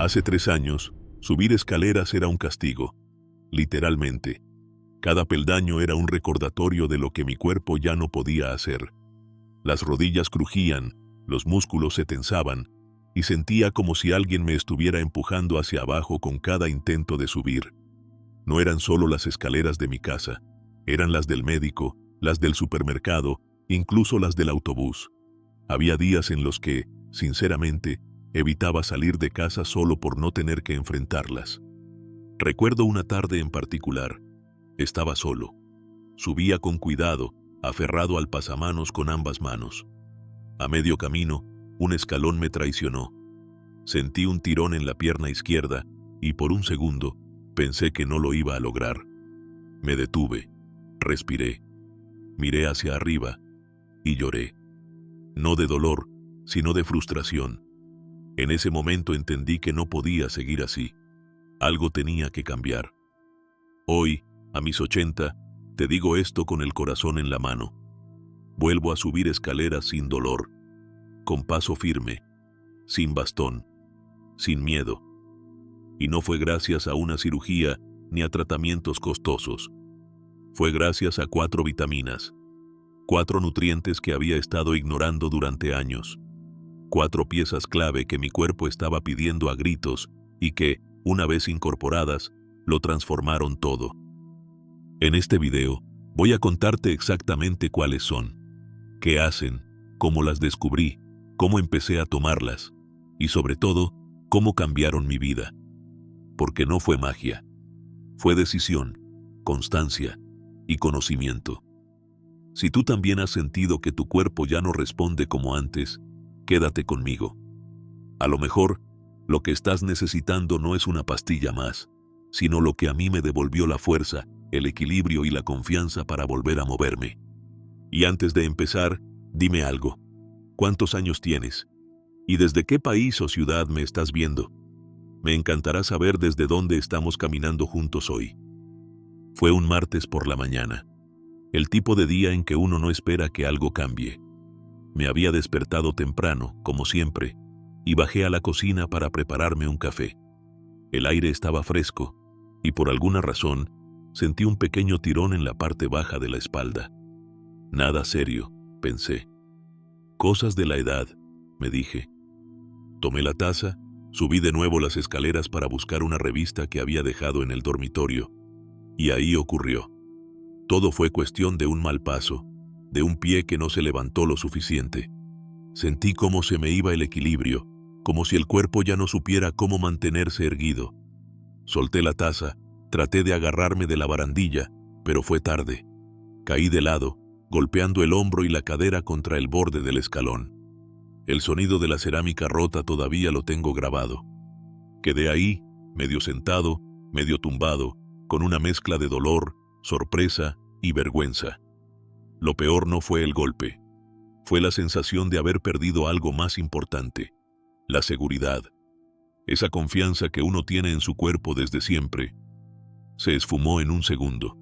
Hace 3 años, subir escaleras era un castigo. Literalmente. Cada peldaño era un recordatorio de lo que mi cuerpo ya no podía hacer. Las rodillas crujían, los músculos se tensaban, y sentía como si alguien me estuviera empujando hacia abajo con cada intento de subir. No eran solo las escaleras de mi casa, eran las del médico, las del supermercado, incluso las del autobús. Había días en los que, sinceramente, evitaba salir de casa solo por no tener que enfrentarlas. Recuerdo una tarde en particular. Estaba solo. Subía con cuidado, aferrado al pasamanos con ambas manos. A medio camino, un escalón me traicionó. Sentí un tirón en la pierna izquierda y por un segundo pensé que no lo iba a lograr. Me detuve, respiré, miré hacia arriba y lloré. No de dolor, sino de frustración. En ese momento entendí que no podía seguir así. Algo tenía que cambiar. Hoy, a mis 80, te digo esto con el corazón en la mano. Vuelvo a subir escaleras sin dolor, con paso firme, sin bastón, sin miedo. Y no fue gracias a una cirugía ni a tratamientos costosos. Fue gracias a 4 vitaminas, 4 nutrientes que había estado ignorando durante años. 4 piezas clave que mi cuerpo estaba pidiendo a gritos y que, una vez incorporadas, lo transformaron todo. En este video, voy a contarte exactamente cuáles son, qué hacen, cómo las descubrí, cómo empecé a tomarlas, y sobre todo, cómo cambiaron mi vida. Porque no fue magia, fue decisión, constancia y conocimiento. Si tú también has sentido que tu cuerpo ya no responde como antes, quédate conmigo. A lo mejor, lo que estás necesitando no es una pastilla más, sino lo que a mí me devolvió la fuerza, el equilibrio y la confianza para volver a moverme. Y antes de empezar, dime algo. ¿Cuántos años tienes? ¿Y desde qué país o ciudad me estás viendo? Me encantará saber desde dónde estamos caminando juntos hoy. Fue un martes por la mañana. El tipo de día en que uno no espera que algo cambie. Me había despertado temprano, como siempre, y bajé a la cocina para prepararme un café. El aire estaba fresco, y por alguna razón, sentí un pequeño tirón en la parte baja de la espalda. Nada serio, pensé. Cosas de la edad, me dije. Tomé la taza, subí de nuevo las escaleras para buscar una revista que había dejado en el dormitorio, y ahí ocurrió. Todo fue cuestión de un mal paso, de un pie que no se levantó lo suficiente. Sentí cómo se me iba el equilibrio, como si el cuerpo ya no supiera cómo mantenerse erguido. Solté la taza, traté de agarrarme de la barandilla, pero fue tarde. Caí de lado, golpeando el hombro y la cadera contra el borde del escalón. El sonido de la cerámica rota todavía lo tengo grabado. Quedé ahí, medio sentado, medio tumbado, con una mezcla de dolor, sorpresa y vergüenza. Lo peor no fue el golpe. Fue la sensación de haber perdido algo más importante, la seguridad. Esa confianza que uno tiene en su cuerpo desde siempre. Se esfumó en un segundo.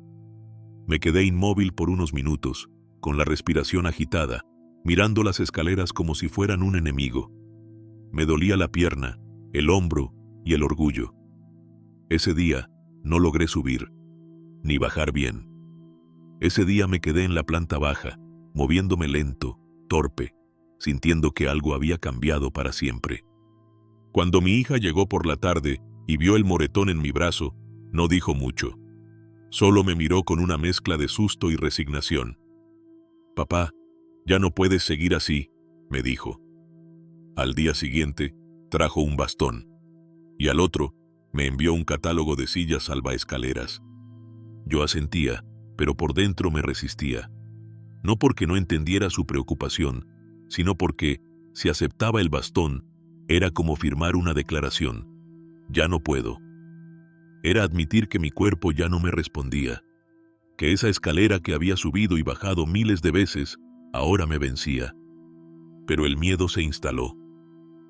Me quedé inmóvil por unos minutos, con la respiración agitada, mirando las escaleras como si fueran un enemigo. Me dolía la pierna, el hombro y el orgullo. Ese día no logré subir, ni bajar bien. Ese día me quedé en la planta baja, moviéndome lento, torpe, sintiendo que algo había cambiado para siempre. Cuando mi hija llegó por la tarde y vio el moretón en mi brazo, no dijo mucho. Solo me miró con una mezcla de susto y resignación. «Papá, ya no puedes seguir así», me dijo. Al día siguiente, trajo un bastón. Y al otro, me envió un catálogo de sillas salvaescaleras. Yo asentía, pero por dentro me resistía. No porque no entendiera su preocupación, sino porque, si aceptaba el bastón, era como firmar una declaración. Ya no puedo. Era admitir que mi cuerpo ya no me respondía, que esa escalera que había subido y bajado miles de veces, ahora me vencía. Pero el miedo se instaló.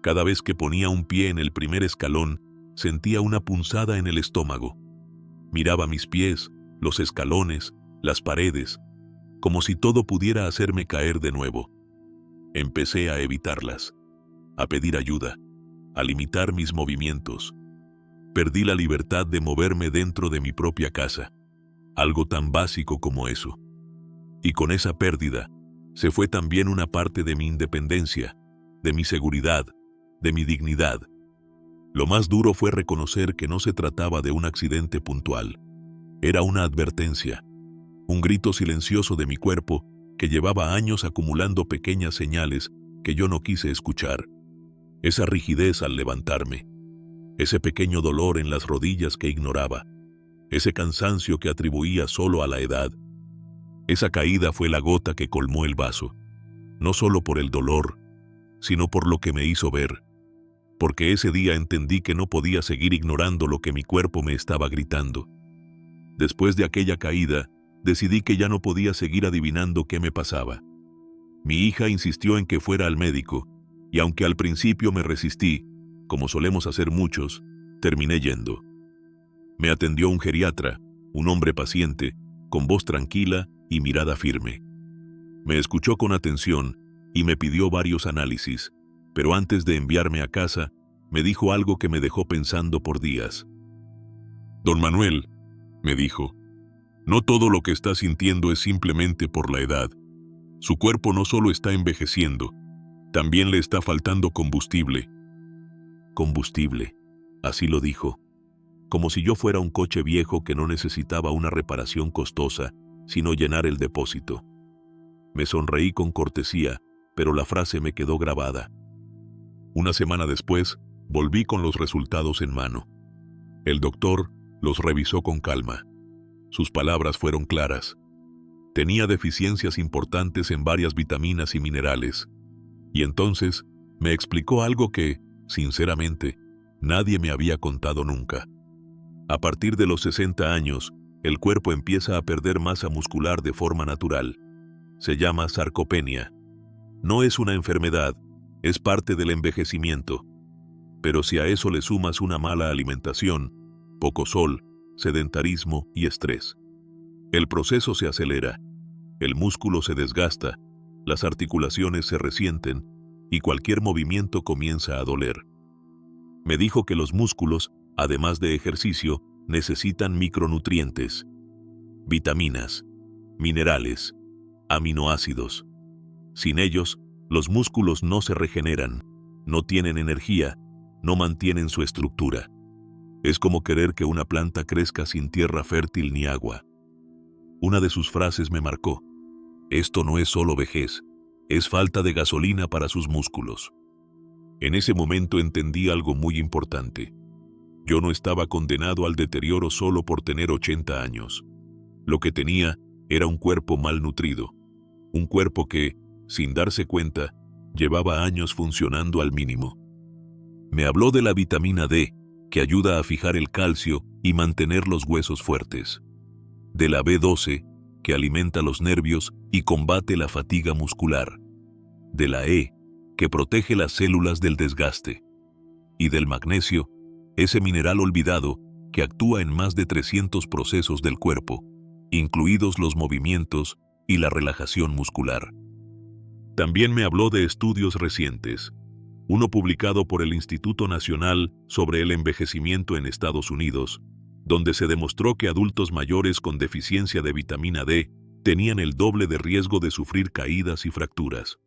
Cada vez que ponía un pie en el primer escalón, sentía una punzada en el estómago. Miraba mis pies, los escalones, las paredes, como si todo pudiera hacerme caer de nuevo. Empecé a evitarlas, a pedir ayuda. a limitar mis movimientos. Perdí la libertad de moverme dentro de mi propia casa, algo tan básico como eso. Y con esa pérdida, se fue también una parte de mi independencia, de mi seguridad, de mi dignidad. Lo más duro fue reconocer que no se trataba de un accidente puntual. Era una advertencia, un grito silencioso de mi cuerpo que llevaba años acumulando pequeñas señales que yo no quise escuchar. Esa rigidez al levantarme, ese pequeño dolor en las rodillas que ignoraba, ese cansancio que atribuía solo a la edad. Esa caída fue la gota que colmó el vaso, no solo por el dolor, sino por lo que me hizo ver. Porque ese día entendí que no podía seguir ignorando lo que mi cuerpo me estaba gritando. Después de aquella caída, decidí que ya no podía seguir adivinando qué me pasaba. Mi hija insistió en que fuera al médico, y aunque al principio me resistí, como solemos hacer muchos, terminé yendo. Me atendió un geriatra, un hombre paciente, con voz tranquila y mirada firme. Me escuchó con atención y me pidió varios análisis, pero antes de enviarme a casa, me dijo algo que me dejó pensando por días. «Don Manuel», me dijo, «no todo lo que está sintiendo es simplemente por la edad. Su cuerpo no solo está envejeciendo, también le está faltando combustible». Combustible, así lo dijo, como si yo fuera un coche viejo que no necesitaba una reparación costosa, sino llenar el depósito. Me sonreí con cortesía, pero la frase me quedó grabada. Una semana después, volví con los resultados en mano. El doctor los revisó con calma. Sus palabras fueron claras. Tenía deficiencias importantes en varias vitaminas y minerales. Y entonces me explicó algo que, sinceramente, nadie me había contado nunca. A partir de los 60 años, el cuerpo empieza a perder masa muscular de forma natural. Se llama sarcopenia. No es una enfermedad, es parte del envejecimiento. Pero si a eso le sumas una mala alimentación, poco sol, sedentarismo y estrés, el proceso se acelera, el músculo se desgasta, las articulaciones se resienten y cualquier movimiento comienza a doler. Me dijo que los músculos, además de ejercicio, necesitan micronutrientes, vitaminas, minerales, aminoácidos. Sin ellos, los músculos no se regeneran, no tienen energía, no mantienen su estructura. Es como querer que una planta crezca sin tierra fértil ni agua. Una de sus frases me marcó. Esto no es solo vejez, es falta de gasolina para sus músculos. En ese momento entendí algo muy importante. Yo no estaba condenado al deterioro solo por tener 80 años. Lo que tenía era un cuerpo malnutrido, un cuerpo que, sin darse cuenta, llevaba años funcionando al mínimo. Me habló de la vitamina D, que ayuda a fijar el calcio y mantener los huesos fuertes. De la B12, que alimenta los nervios y combate la fatiga muscular. De la E, que protege las células del desgaste. Y del magnesio, ese mineral olvidado que actúa en más de 300 procesos del cuerpo, incluidos los movimientos y la relajación muscular. También me habló de estudios recientes, uno publicado por el Instituto Nacional sobre el Envejecimiento en Estados Unidos, donde se demostró que adultos mayores con deficiencia de vitamina D tenían el doble de riesgo de sufrir caídas y fracturas.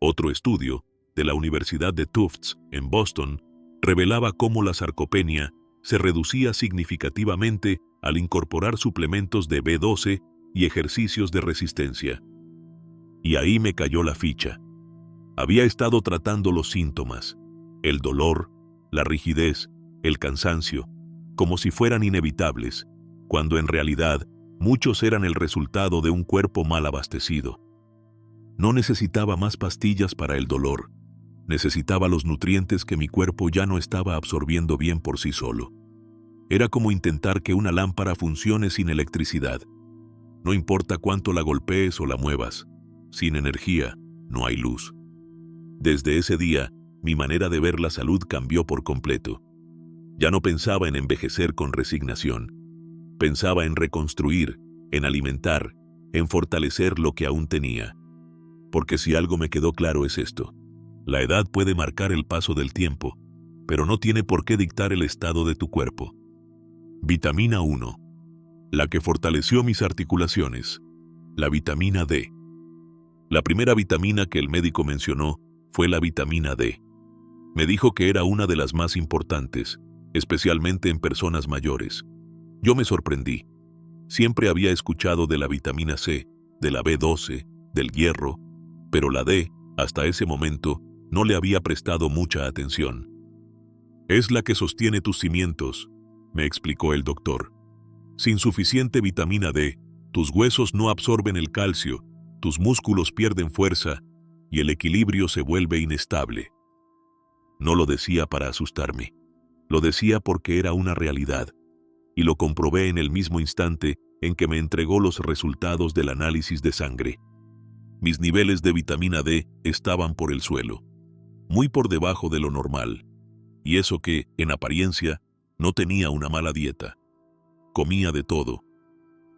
Otro estudio, de la Universidad de Tufts, en Boston, revelaba cómo la sarcopenia se reducía significativamente al incorporar suplementos de B12 y ejercicios de resistencia. Y ahí me cayó la ficha. Había estado tratando los síntomas, el dolor, la rigidez, el cansancio, como si fueran inevitables, cuando en realidad muchos eran el resultado de un cuerpo mal abastecido. No necesitaba más pastillas para el dolor, necesitaba los nutrientes que mi cuerpo ya no estaba absorbiendo bien por sí solo. Era como intentar que una lámpara funcione sin electricidad. No importa cuánto la golpees o la muevas, sin energía no hay luz. Desde ese día, mi manera de ver la salud cambió por completo. Ya no pensaba en envejecer con resignación. Pensaba en reconstruir, en alimentar, en fortalecer lo que aún tenía. Porque si algo me quedó claro es esto: la edad puede marcar el paso del tiempo, pero no tiene por qué dictar el estado de tu cuerpo. Vitamina 1. La que fortaleció mis articulaciones. La vitamina D. La primera vitamina que el médico mencionó fue la vitamina D. Me dijo que era una de las más importantes, especialmente en personas mayores. Yo me sorprendí. Siempre había escuchado de la vitamina C, de la B12, del hierro, pero la D, hasta ese momento, no le había prestado mucha atención. Es la que sostiene tus cimientos, me explicó el doctor. Sin suficiente vitamina D, tus huesos no absorben el calcio, tus músculos pierden fuerza y el equilibrio se vuelve inestable. No lo decía para asustarme, lo decía porque era una realidad, y lo comprobé en el mismo instante en que me entregó los resultados del análisis de sangre. Mis niveles de vitamina D estaban por el suelo, muy por debajo de lo normal, y eso que, en apariencia, no tenía una mala dieta. Comía de todo,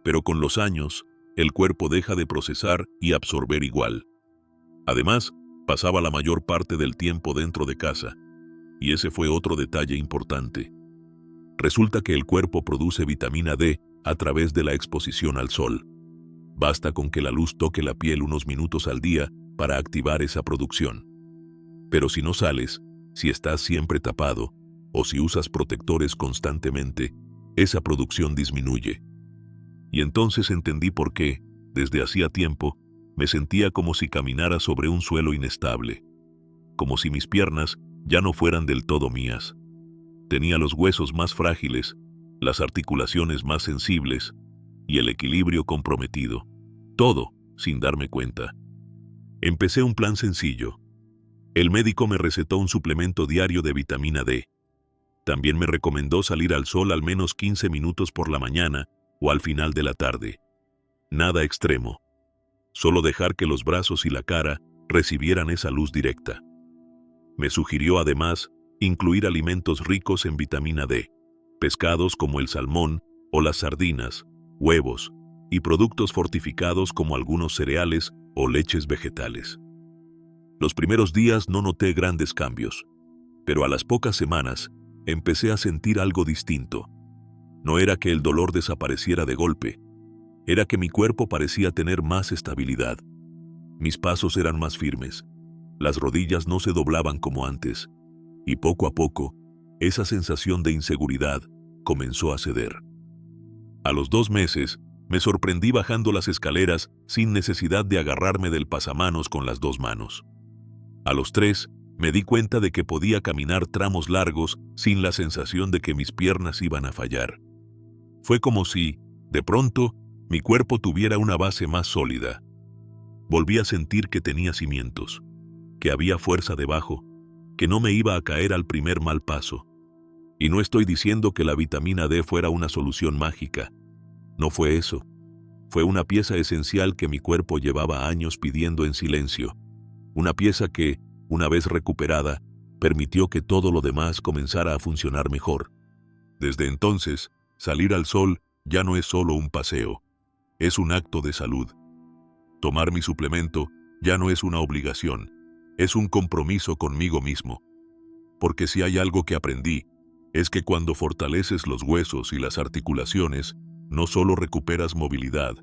pero con los años, el cuerpo deja de procesar y absorber igual. Además, pasaba la mayor parte del tiempo dentro de casa, y ese fue otro detalle importante. Resulta que el cuerpo produce vitamina D a través de la exposición al sol. Basta con que la luz toque la piel unos minutos al día para activar esa producción. Pero si no sales, si estás siempre tapado, o si usas protectores constantemente, esa producción disminuye. Y entonces entendí por qué, desde hacía tiempo, me sentía como si caminara sobre un suelo inestable, como si mis piernas ya no fueran del todo mías. Tenía los huesos más frágiles, las articulaciones más sensibles y el equilibrio comprometido. Todo, sin darme cuenta. Empecé un plan sencillo. El médico me recetó un suplemento diario de vitamina D. También me recomendó salir al sol al menos 15 minutos por la mañana o al final de la tarde. Nada extremo. Solo dejar que los brazos y la cara recibieran esa luz directa. Me sugirió además incluir alimentos ricos en vitamina D, pescados como el salmón o las sardinas, huevos y productos fortificados como algunos cereales o leches vegetales. Los primeros días no noté grandes cambios, pero a las pocas semanas empecé a sentir algo distinto. No era que el dolor desapareciera de golpe, era que mi cuerpo parecía tener más estabilidad. Mis pasos eran más firmes, las rodillas no se doblaban como antes, y poco a poco, esa sensación de inseguridad comenzó a ceder. A los 2 meses, me sorprendí bajando las escaleras sin necesidad de agarrarme del pasamanos con las 2 manos. A los 3, me di cuenta de que podía caminar tramos largos sin la sensación de que mis piernas iban a fallar. Fue como si, de pronto, mi cuerpo tuviera una base más sólida. Volví a sentir que tenía cimientos, que había fuerza debajo, que no me iba a caer al primer mal paso. Y no estoy diciendo que la vitamina D fuera una solución mágica. No fue eso. Fue una pieza esencial que mi cuerpo llevaba años pidiendo en silencio. Una pieza que, una vez recuperada, permitió que todo lo demás comenzara a funcionar mejor. Desde entonces, salir al sol ya no es solo un paseo, es un acto de salud. Tomar mi suplemento ya no es una obligación, es un compromiso conmigo mismo. Porque si hay algo que aprendí, es que cuando fortaleces los huesos y las articulaciones, no solo recuperas movilidad,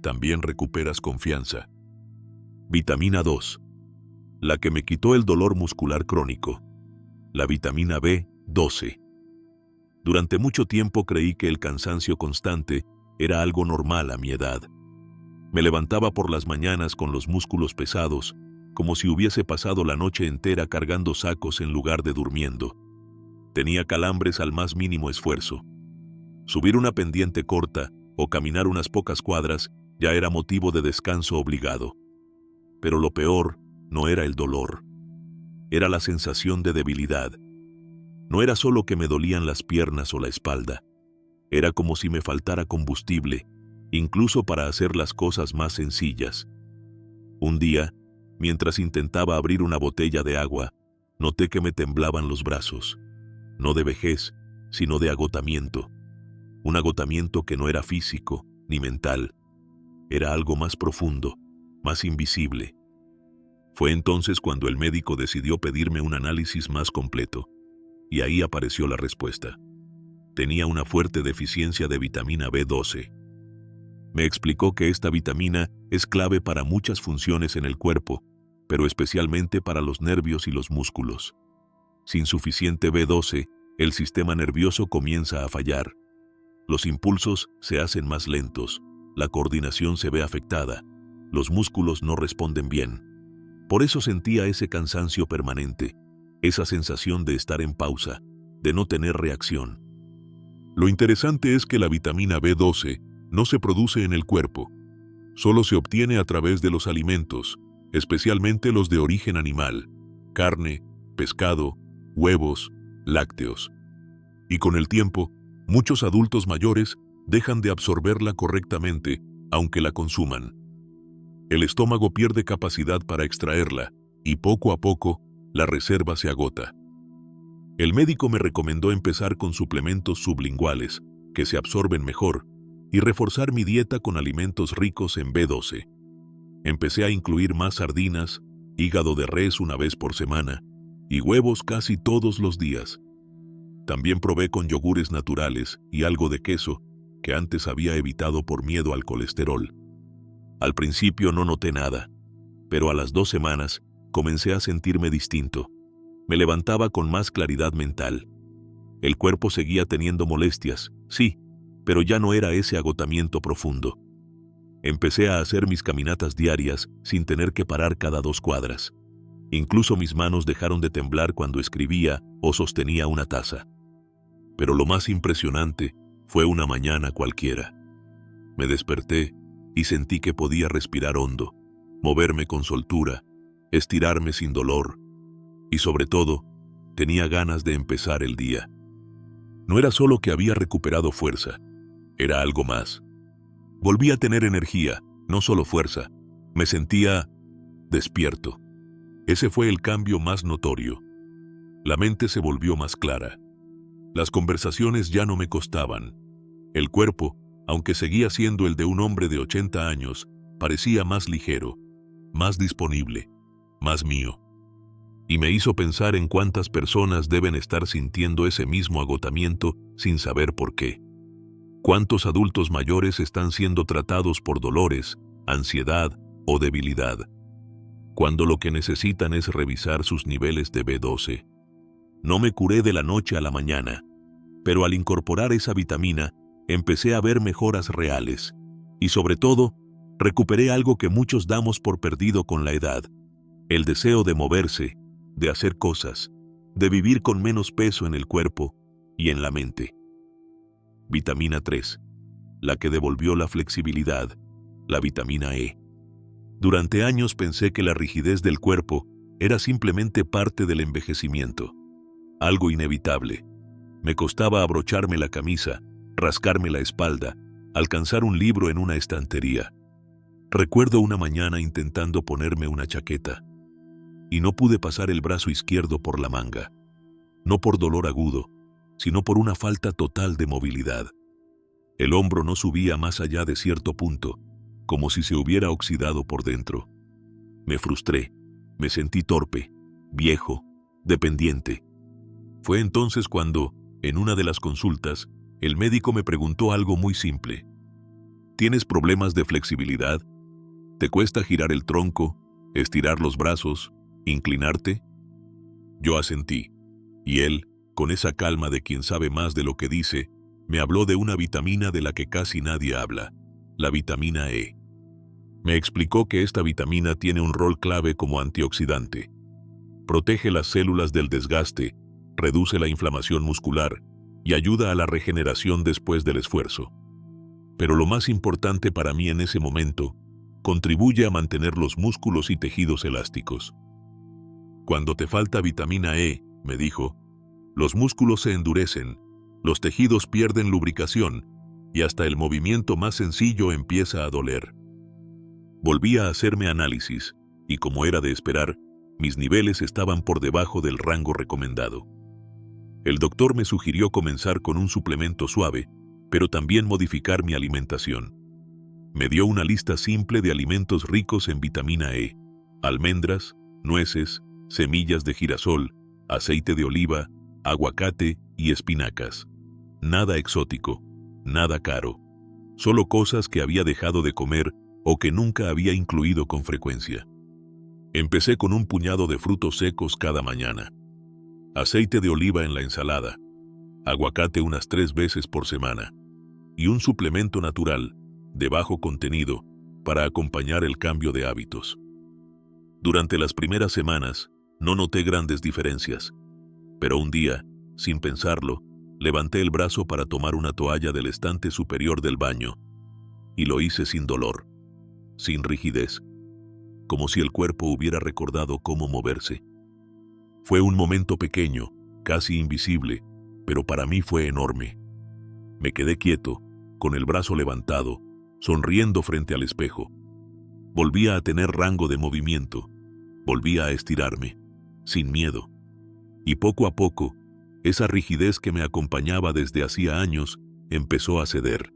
también recuperas confianza. Vitamina 2. La que me quitó el dolor muscular crónico. La vitamina B12. Durante mucho tiempo creí que el cansancio constante era algo normal a mi edad. Me levantaba por las mañanas con los músculos pesados, como si hubiese pasado la noche entera cargando sacos en lugar de durmiendo. Tenía calambres al más mínimo esfuerzo. Subir una pendiente corta o caminar unas pocas cuadras ya era motivo de descanso obligado. Pero lo peor no era el dolor. Era la sensación de debilidad. No era solo que me dolían las piernas o la espalda. Era como si me faltara combustible, incluso para hacer las cosas más sencillas. Un día, mientras intentaba abrir una botella de agua, noté que me temblaban los brazos. No de vejez, sino de agotamiento. Un agotamiento que no era físico ni mental. Era algo más profundo, más invisible. Fue entonces cuando el médico decidió pedirme un análisis más completo. y ahí apareció la respuesta. Tenía una fuerte deficiencia de vitamina B12. Me explicó que esta vitamina es clave para muchas funciones en el cuerpo, pero especialmente para los nervios y los músculos. Sin suficiente B12, el sistema nervioso comienza a fallar. Los impulsos se hacen más lentos, la coordinación se ve afectada, los músculos no responden bien. Por eso sentía ese cansancio permanente, esa sensación de estar en pausa, de no tener reacción. Lo interesante es que la vitamina B12 no se produce en el cuerpo, solo se obtiene a través de los alimentos, especialmente los de origen animal, carne, pescado, huevos, lácteos. Y con el tiempo, muchos adultos mayores dejan de absorberla correctamente, aunque la consuman. El estómago pierde capacidad para extraerla, y poco a poco, la reserva se agota. El médico me recomendó empezar con suplementos sublinguales, que se absorben mejor, y reforzar mi dieta con alimentos ricos en B12. Empecé a incluir más sardinas, hígado de res una vez por semana, y huevos casi todos los días. También probé con yogures naturales y algo de queso, que antes había evitado por miedo al colesterol. Al principio no noté nada, pero a las 2 semanas comencé a sentirme distinto. Me levantaba con más claridad mental. El cuerpo seguía teniendo molestias, sí, pero ya no era ese agotamiento profundo. Empecé a hacer mis caminatas diarias sin tener que parar cada 2 cuadras. Incluso mis manos dejaron de temblar cuando escribía o sostenía una taza. Pero lo más impresionante fue una mañana cualquiera. Me desperté y sentí que podía respirar hondo, moverme con soltura, estirarme sin dolor, y sobre todo, tenía ganas de empezar el día. No era solo que había recuperado fuerza, era algo más. Volví a tener energía, no solo fuerza, me sentía despierto. Ese fue el cambio más notorio. La mente se volvió más clara. Las conversaciones ya no me costaban. El cuerpo, aunque seguía siendo el de un hombre de 80 años, parecía más ligero, más disponible, más mío. Y me hizo pensar en cuántas personas deben estar sintiendo ese mismo agotamiento sin saber por qué. ¿Cuántos adultos mayores están siendo tratados por dolores, ansiedad o debilidad, cuando lo que necesitan es revisar sus niveles de B12? No me curé de la noche a la mañana, pero al incorporar esa vitamina, empecé a ver mejoras reales. Y sobre todo, recuperé algo que muchos damos por perdido con la edad: el deseo de moverse, de hacer cosas, de vivir con menos peso en el cuerpo y en la mente. Vitamina 3, la que devolvió la flexibilidad, la vitamina E. Durante años pensé que la rigidez del cuerpo era simplemente parte del envejecimiento, algo inevitable. Me costaba abrocharme la camisa, rascarme la espalda, alcanzar un libro en una estantería. Recuerdo una mañana intentando ponerme una chaqueta, y no pude pasar el brazo izquierdo por la manga. No por dolor agudo, sino por una falta total de movilidad. El hombro no subía más allá de cierto punto, como si se hubiera oxidado por dentro. Me frustré, me sentí torpe, viejo, dependiente. Fue entonces cuando, en una de las consultas, el médico me preguntó algo muy simple. ¿Tienes problemas de flexibilidad? ¿Te cuesta girar el tronco, estirar los brazos, inclinarte? Yo asentí, y él, con esa calma de quien sabe más de lo que dice, me habló de una vitamina de la que casi nadie habla, la vitamina E. Me explicó que esta vitamina tiene un rol clave como antioxidante. Protege las células del desgaste, reduce la inflamación muscular y ayuda a la regeneración después del esfuerzo. Pero lo más importante para mí en ese momento, contribuye a mantener los músculos y tejidos elásticos. Cuando te falta vitamina E, me dijo, los músculos se endurecen, los tejidos pierden lubricación y hasta el movimiento más sencillo empieza a doler. Volví a hacerme análisis y, como era de esperar, mis niveles estaban por debajo del rango recomendado. El doctor me sugirió comenzar con un suplemento suave, pero también modificar mi alimentación. Me dio una lista simple de alimentos ricos en vitamina E: almendras, nueces, semillas de girasol, aceite de oliva, aguacate y espinacas. Nada exótico, nada caro. Solo cosas que había dejado de comer o que nunca había incluido con frecuencia. Empecé con un puñado de frutos secos cada mañana. Aceite de oliva en la ensalada. Aguacate unas 3 veces por semana. Y un suplemento natural, de bajo contenido, para acompañar el cambio de hábitos. Durante las primeras semanas, no noté grandes diferencias. Pero un día, sin pensarlo, levanté el brazo para tomar una toalla del estante superior del baño. Y lo hice sin dolor, sin rigidez, como si el cuerpo hubiera recordado cómo moverse. Fue un momento pequeño, casi invisible, pero para mí fue enorme. Me quedé quieto, con el brazo levantado, sonriendo frente al espejo. Volvía a tener rango de movimiento, volvía a estirarme, sin miedo. Y poco a poco, esa rigidez que me acompañaba desde hacía años empezó a ceder.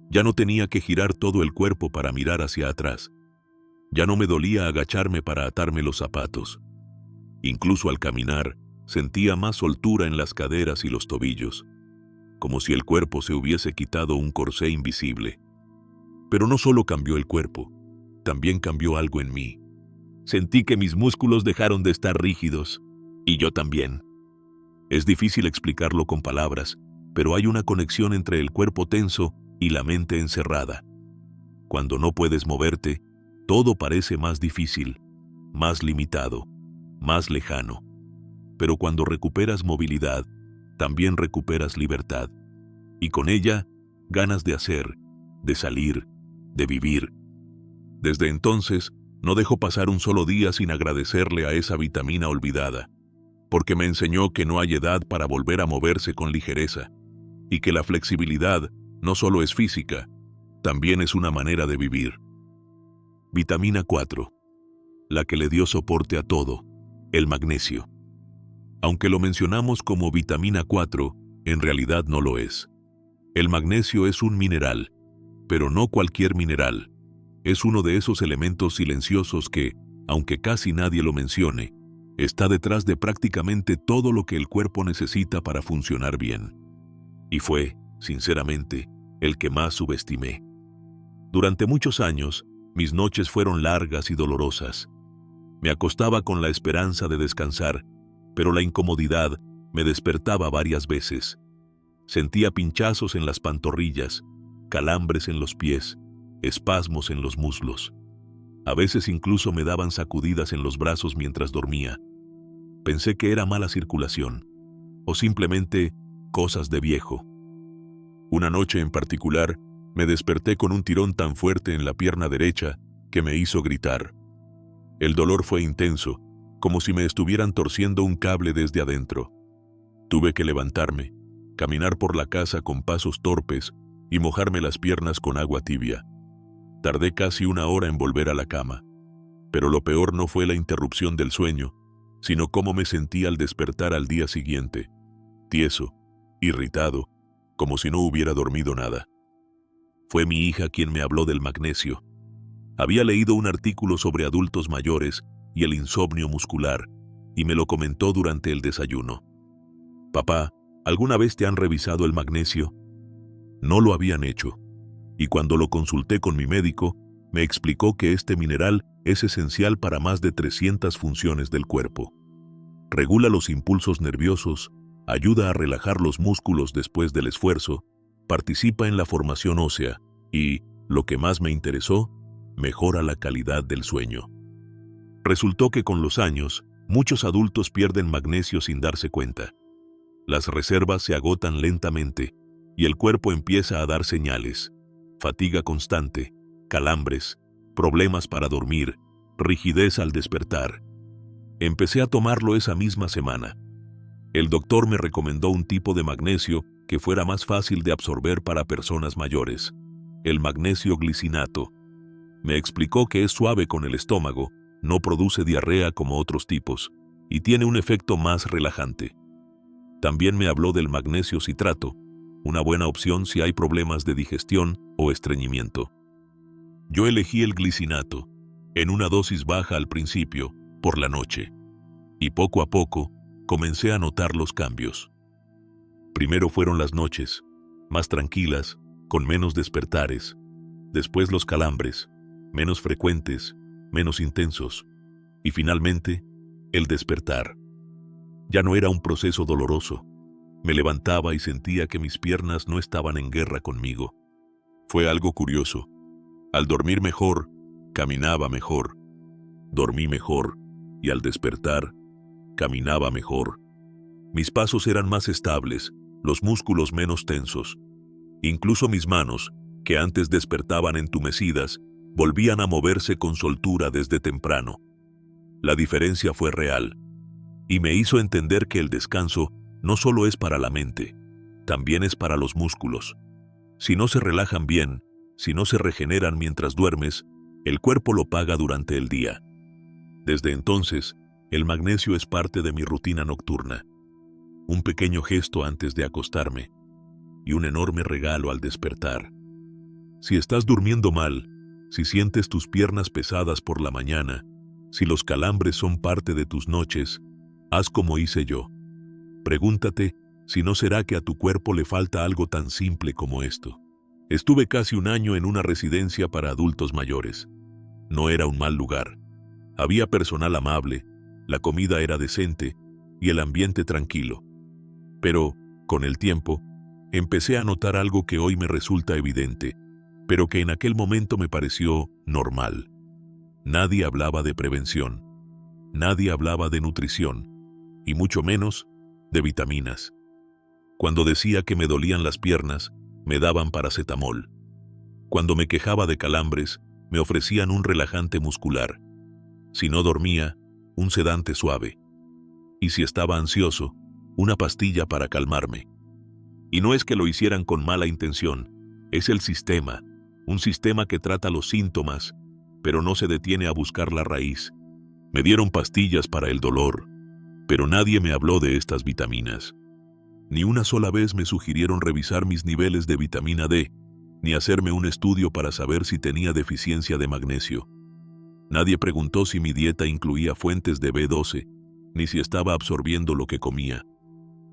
Ya no tenía que girar todo el cuerpo para mirar hacia atrás. Ya no me dolía agacharme para atarme los zapatos. Incluso al caminar, sentía más soltura en las caderas y los tobillos, como si el cuerpo se hubiese quitado un corsé invisible. Pero no solo cambió el cuerpo, también cambió algo en mí. Sentí que mis músculos dejaron de estar rígidos, y yo también. Es difícil explicarlo con palabras, pero hay una conexión entre el cuerpo tenso y la mente encerrada. Cuando no puedes moverte, todo parece más difícil, más limitado, más lejano. Pero cuando recuperas movilidad, también recuperas libertad. Y con ella, ganas de hacer, de salir, de vivir. Desde entonces, no dejo pasar un solo día sin agradecerle a esa vitamina olvidada, porque me enseñó que no hay edad para volver a moverse con ligereza, y que la flexibilidad no solo es física, también es una manera de vivir. Vitamina 4. La que le dio soporte a todo, el magnesio. Aunque lo mencionamos como vitamina 4, en realidad no lo es. El magnesio es un mineral, pero no cualquier mineral. Es uno de esos elementos silenciosos que, aunque casi nadie lo mencione, está detrás de prácticamente todo lo que el cuerpo necesita para funcionar bien. Y fue, sinceramente, el que más subestimé. Durante muchos años, mis noches fueron largas y dolorosas. Me acostaba con la esperanza de descansar, pero la incomodidad me despertaba varias veces. Sentía pinchazos en las pantorrillas, calambres en los pies, espasmos en los muslos. A veces incluso me daban sacudidas en los brazos mientras dormía. Pensé que era mala circulación, o simplemente cosas de viejo. Una noche en particular, me desperté con un tirón tan fuerte en la pierna derecha que me hizo gritar. El dolor fue intenso, como si me estuvieran torciendo un cable desde adentro. Tuve que levantarme, caminar por la casa con pasos torpes y mojarme las piernas con agua tibia. Tardé casi 1 hora en volver a la cama, pero lo peor no fue la interrupción del sueño, sino cómo me sentí al despertar al día siguiente, tieso, irritado, como si no hubiera dormido nada. Fue mi hija quien me habló del magnesio. Había leído un artículo sobre adultos mayores y el insomnio muscular, y me lo comentó durante el desayuno. «Papá, ¿alguna vez te han revisado el magnesio?» No lo habían hecho, y cuando lo consulté con mi médico, me explicó que este mineral es esencial para más de 300 funciones del cuerpo. Regula los impulsos nerviosos, ayuda a relajar los músculos después del esfuerzo, participa en la formación ósea y, lo que más me interesó, mejora la calidad del sueño. Resultó que con los años, muchos adultos pierden magnesio sin darse cuenta. Las reservas se agotan lentamente y el cuerpo empieza a dar señales: fatiga constante, calambres, problemas para dormir, rigidez al despertar. Empecé a tomarlo esa misma semana. El doctor me recomendó un tipo de magnesio que fuera más fácil de absorber para personas mayores, el magnesio glicinato. Me explicó que es suave con el estómago, no produce diarrea como otros tipos, y tiene un efecto más relajante. También me habló del magnesio citrato, una buena opción si hay problemas de digestión o estreñimiento. Yo elegí el glicinato, en una dosis baja al principio, por la noche. Y poco a poco, comencé a notar los cambios. Primero fueron las noches, más tranquilas, con menos despertares. Después los calambres, menos frecuentes, menos intensos. Y finalmente, el despertar. Ya no era un proceso doloroso. Me levantaba y sentía que mis piernas no estaban en guerra conmigo. Fue algo curioso. Al dormir mejor, caminaba mejor. Dormí mejor, y al despertar, caminaba mejor. Mis pasos eran más estables, los músculos menos tensos. Incluso mis manos, que antes despertaban entumecidas, volvían a moverse con soltura desde temprano. La diferencia fue real, y me hizo entender que el descanso no solo es para la mente, también es para los músculos. Si no se relajan bien, si no se regeneran mientras duermes, el cuerpo lo paga durante el día. Desde entonces, el magnesio es parte de mi rutina nocturna. Un pequeño gesto antes de acostarme y un enorme regalo al despertar. Si estás durmiendo mal, si sientes tus piernas pesadas por la mañana, si los calambres son parte de tus noches, haz como hice yo. Pregúntate si no será que a tu cuerpo le falta algo tan simple como esto. Estuve casi un año en una residencia para adultos mayores. No era un mal lugar. Había personal amable, la comida era decente y el ambiente tranquilo. Pero, con el tiempo, empecé a notar algo que hoy me resulta evidente, pero que en aquel momento me pareció normal. Nadie hablaba de prevención, nadie hablaba de nutrición, y mucho menos de vitaminas. Cuando decía que me dolían las piernas, me daban paracetamol. Cuando me quejaba de calambres, me ofrecían un relajante muscular. Si no dormía, un sedante suave. Y si estaba ansioso, una pastilla para calmarme. Y no es que lo hicieran con mala intención, es el sistema, un sistema que trata los síntomas, pero no se detiene a buscar la raíz. Me dieron pastillas para el dolor, pero nadie me habló de estas vitaminas. Ni una sola vez me sugirieron revisar mis niveles de vitamina D, ni hacerme un estudio para saber si tenía deficiencia de magnesio. Nadie preguntó si mi dieta incluía fuentes de B12, ni si estaba absorbiendo lo que comía.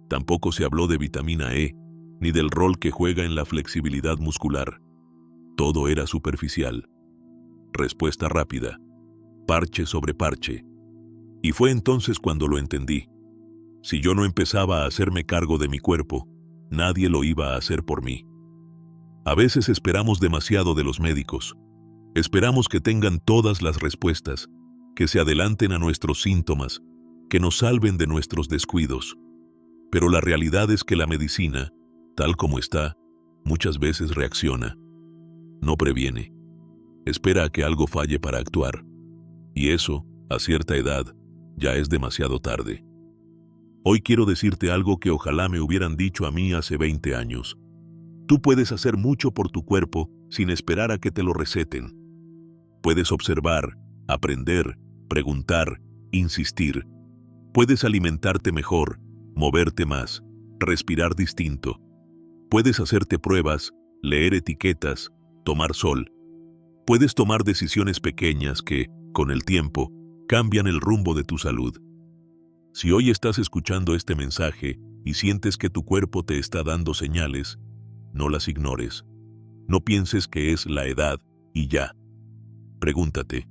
Tampoco se habló de vitamina E, ni del rol que juega en la flexibilidad muscular. Todo era superficial. Respuesta rápida. Parche sobre parche. Y fue entonces cuando lo entendí. Si yo no empezaba a hacerme cargo de mi cuerpo, nadie lo iba a hacer por mí. A veces esperamos demasiado de los médicos. Esperamos que tengan todas las respuestas, que se adelanten a nuestros síntomas, que nos salven de nuestros descuidos. Pero la realidad es que la medicina, tal como está, muchas veces reacciona. No previene. Espera a que algo falle para actuar. Y eso, a cierta edad, ya es demasiado tarde. Hoy quiero decirte algo que ojalá me hubieran dicho a mí hace 20 años. Tú puedes hacer mucho por tu cuerpo sin esperar a que te lo receten. Puedes observar, aprender, preguntar, insistir. Puedes alimentarte mejor, moverte más, respirar distinto. Puedes hacerte pruebas, leer etiquetas, tomar sol. Puedes tomar decisiones pequeñas que, con el tiempo, cambian el rumbo de tu salud. Si hoy estás escuchando este mensaje y sientes que tu cuerpo te está dando señales, no las ignores. No pienses que es la edad y ya. Pregúntate,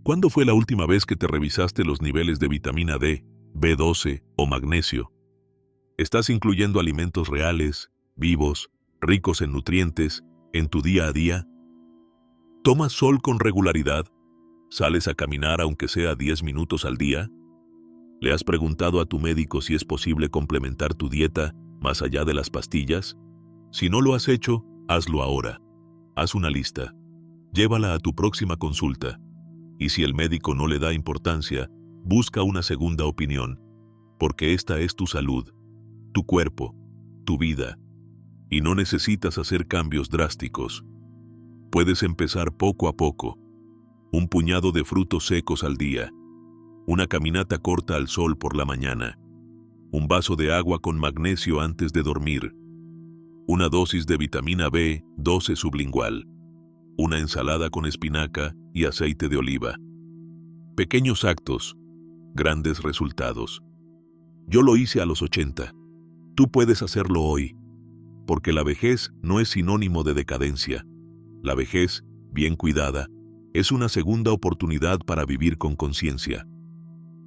¿cuándo fue la última vez que te revisaste los niveles de vitamina D, B12 o magnesio? ¿Estás incluyendo alimentos reales, vivos, ricos en nutrientes, en tu día a día? ¿Tomas sol con regularidad? ¿Sales a caminar aunque sea 10 minutos al día? ¿Le has preguntado a tu médico si es posible complementar tu dieta más allá de las pastillas? Si no lo has hecho, hazlo ahora. Haz una lista. Llévala a tu próxima consulta. Y si el médico no le da importancia, busca una segunda opinión, porque esta es tu salud, tu cuerpo, tu vida, y no necesitas hacer cambios drásticos. Puedes empezar poco a poco. Un puñado de frutos secos al día, una caminata corta al sol por la mañana, un vaso de agua con magnesio antes de dormir, una dosis de vitamina B12 sublingual, una ensalada con espinaca y aceite de oliva. Pequeños actos, grandes resultados. Yo lo hice a los 80. Tú puedes hacerlo hoy, porque la vejez no es sinónimo de decadencia. La vejez, bien cuidada, es una segunda oportunidad para vivir con conciencia.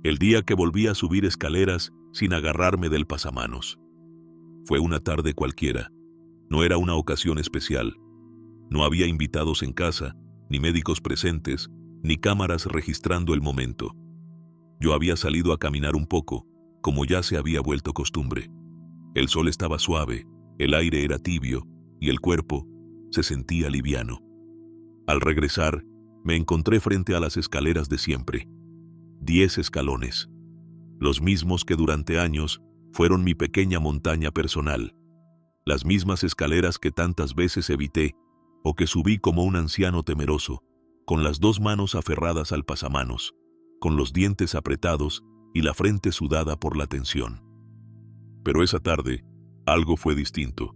El día que volví a subir escaleras sin agarrarme del pasamanos. Fue una tarde cualquiera. No era una ocasión especial. No había invitados en casa, ni médicos presentes, ni cámaras registrando el momento. Yo había salido a caminar un poco, como ya se había vuelto costumbre. El sol estaba suave, el aire era tibio, y el cuerpo se sentía liviano. Al regresar, me encontré frente a las escaleras de siempre. 10 escalones. Los mismos que durante años fueron mi pequeña montaña personal. Las mismas escaleras que tantas veces evité, o que subí como un anciano temeroso, con las 2 manos aferradas al pasamanos, con los dientes apretados y la frente sudada por la tensión. Pero esa tarde, algo fue distinto.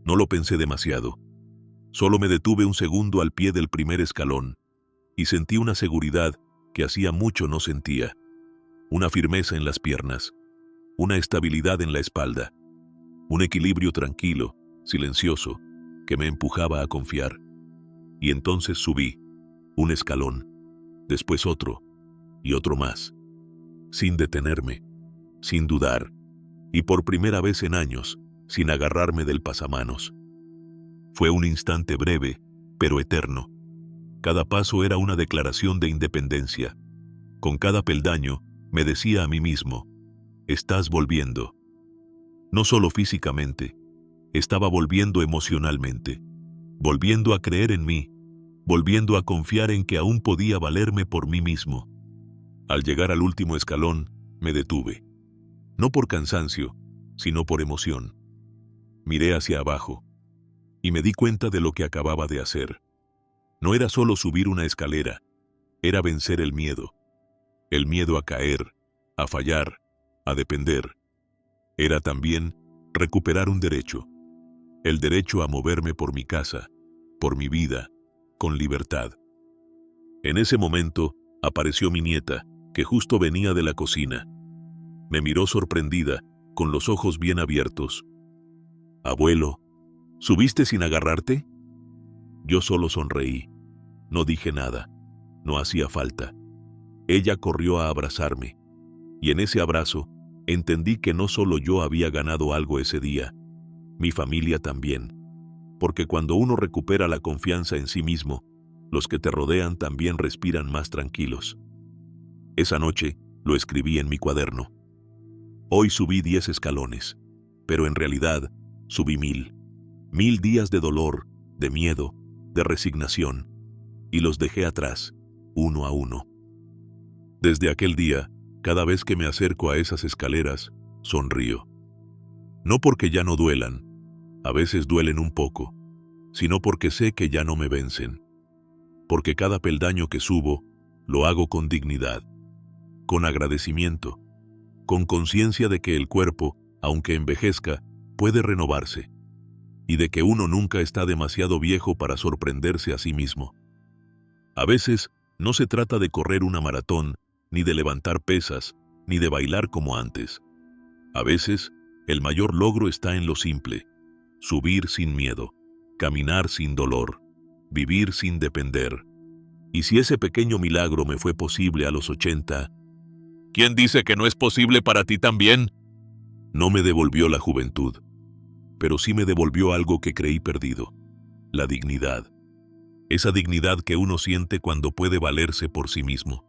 No lo pensé demasiado. Solo me detuve un segundo al pie del primer escalón, y sentí una seguridad que hacía mucho no sentía. Una firmeza en las piernas, una estabilidad en la espalda, un equilibrio tranquilo, silencioso, que me empujaba a confiar. Y entonces subí, un escalón, después otro, y otro más, sin detenerme, sin dudar, y por primera vez en años, sin agarrarme del pasamanos. Fue un instante breve, pero eterno. Cada paso era una declaración de independencia. Con cada peldaño, me decía a mí mismo, estás volviendo. No solo físicamente, estaba volviendo emocionalmente, volviendo a creer en mí, volviendo a confiar en que aún podía valerme por mí mismo. Al llegar al último escalón, me detuve. No por cansancio, sino por emoción. Miré hacia abajo, y me di cuenta de lo que acababa de hacer. No era solo subir una escalera, era vencer el miedo. El miedo a caer, a fallar, a depender. Era también recuperar un derecho. El derecho a moverme por mi casa, por mi vida, con libertad. En ese momento, apareció mi nieta, que justo venía de la cocina. Me miró sorprendida, con los ojos bien abiertos. «Abuelo, ¿subiste sin agarrarte?» Yo solo sonreí. No dije nada. No hacía falta. Ella corrió a abrazarme. Y en ese abrazo, entendí que no solo yo había ganado algo ese día, mi familia también. Porque cuando uno recupera la confianza en sí mismo, los que te rodean también respiran más tranquilos. Esa noche, lo escribí en mi cuaderno. Hoy subí 10 escalones, pero en realidad subí 1000. 1000 días de dolor, de miedo, de resignación, y los dejé atrás, uno a uno. Desde aquel día, cada vez que me acerco a esas escaleras, sonrío. No porque ya no duelan, a veces duelen un poco, sino porque sé que ya no me vencen. Porque cada peldaño que subo, lo hago con dignidad, con agradecimiento, con conciencia de que el cuerpo, aunque envejezca, puede renovarse, y de que uno nunca está demasiado viejo para sorprenderse a sí mismo. A veces, no se trata de correr una maratón, ni de levantar pesas, ni de bailar como antes. A veces, el mayor logro está en lo simple: subir sin miedo, caminar sin dolor, vivir sin depender. Y si ese pequeño milagro me fue posible a los 80, ¿quién dice que no es posible para ti también? No me devolvió la juventud, pero sí me devolvió algo que creí perdido: la dignidad. Esa dignidad que uno siente cuando puede valerse por sí mismo.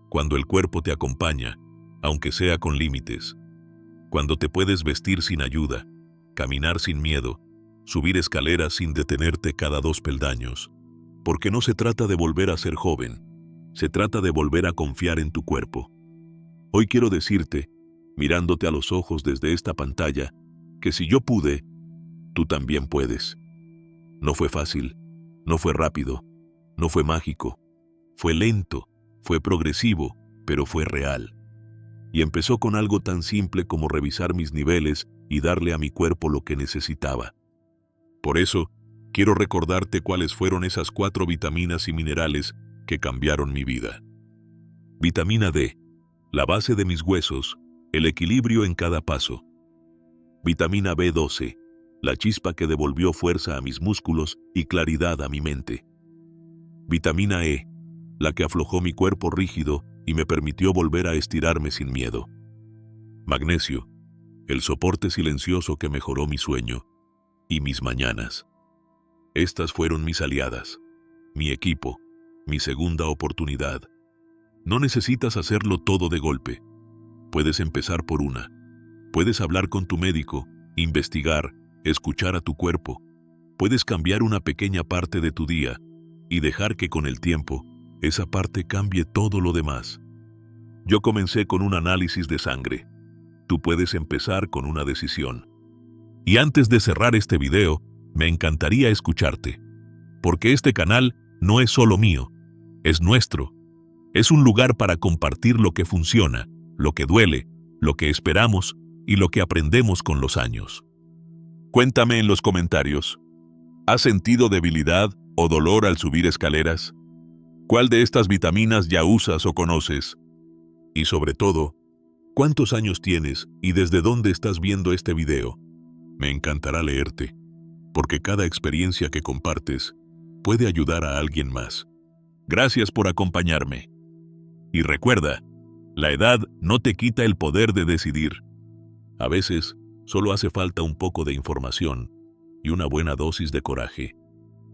Cuando el cuerpo te acompaña, aunque sea con límites. Cuando te puedes vestir sin ayuda, caminar sin miedo, subir escaleras sin detenerte cada 2 peldaños. Porque no se trata de volver a ser joven, se trata de volver a confiar en tu cuerpo. Hoy quiero decirte, mirándote a los ojos desde esta pantalla, que si yo pude, tú también puedes. No fue fácil, no fue rápido, no fue mágico, fue lento, fue progresivo, pero fue real. Y empezó con algo tan simple como revisar mis niveles y darle a mi cuerpo lo que necesitaba. Por eso, quiero recordarte cuáles fueron esas 4 vitaminas y minerales que cambiaron mi vida. Vitamina D, la base de mis huesos, el equilibrio en cada paso. Vitamina B12, la chispa que devolvió fuerza a mis músculos y claridad a mi mente. Vitamina E, la que aflojó mi cuerpo rígido y me permitió volver a estirarme sin miedo. Magnesio, el soporte silencioso que mejoró mi sueño y mis mañanas. Estas fueron mis aliadas, mi equipo, mi segunda oportunidad. No necesitas hacerlo todo de golpe. Puedes empezar por una. Puedes hablar con tu médico, investigar, escuchar a tu cuerpo. Puedes cambiar una pequeña parte de tu día y dejar que con el tiempo esa parte cambie todo lo demás. Yo comencé con un análisis de sangre. Tú puedes empezar con una decisión. Y antes de cerrar este video, me encantaría escucharte. Porque este canal no es solo mío, es nuestro. Es un lugar para compartir lo que funciona, lo que duele, lo que esperamos y lo que aprendemos con los años. Cuéntame en los comentarios. ¿Has sentido debilidad o dolor al subir escaleras? ¿Cuál de estas vitaminas ya usas o conoces? Y sobre todo, ¿cuántos años tienes y desde dónde estás viendo este video? Me encantará leerte, porque cada experiencia que compartes puede ayudar a alguien más. Gracias por acompañarme. Y recuerda, la edad no te quita el poder de decidir. A veces, solo hace falta un poco de información y una buena dosis de coraje.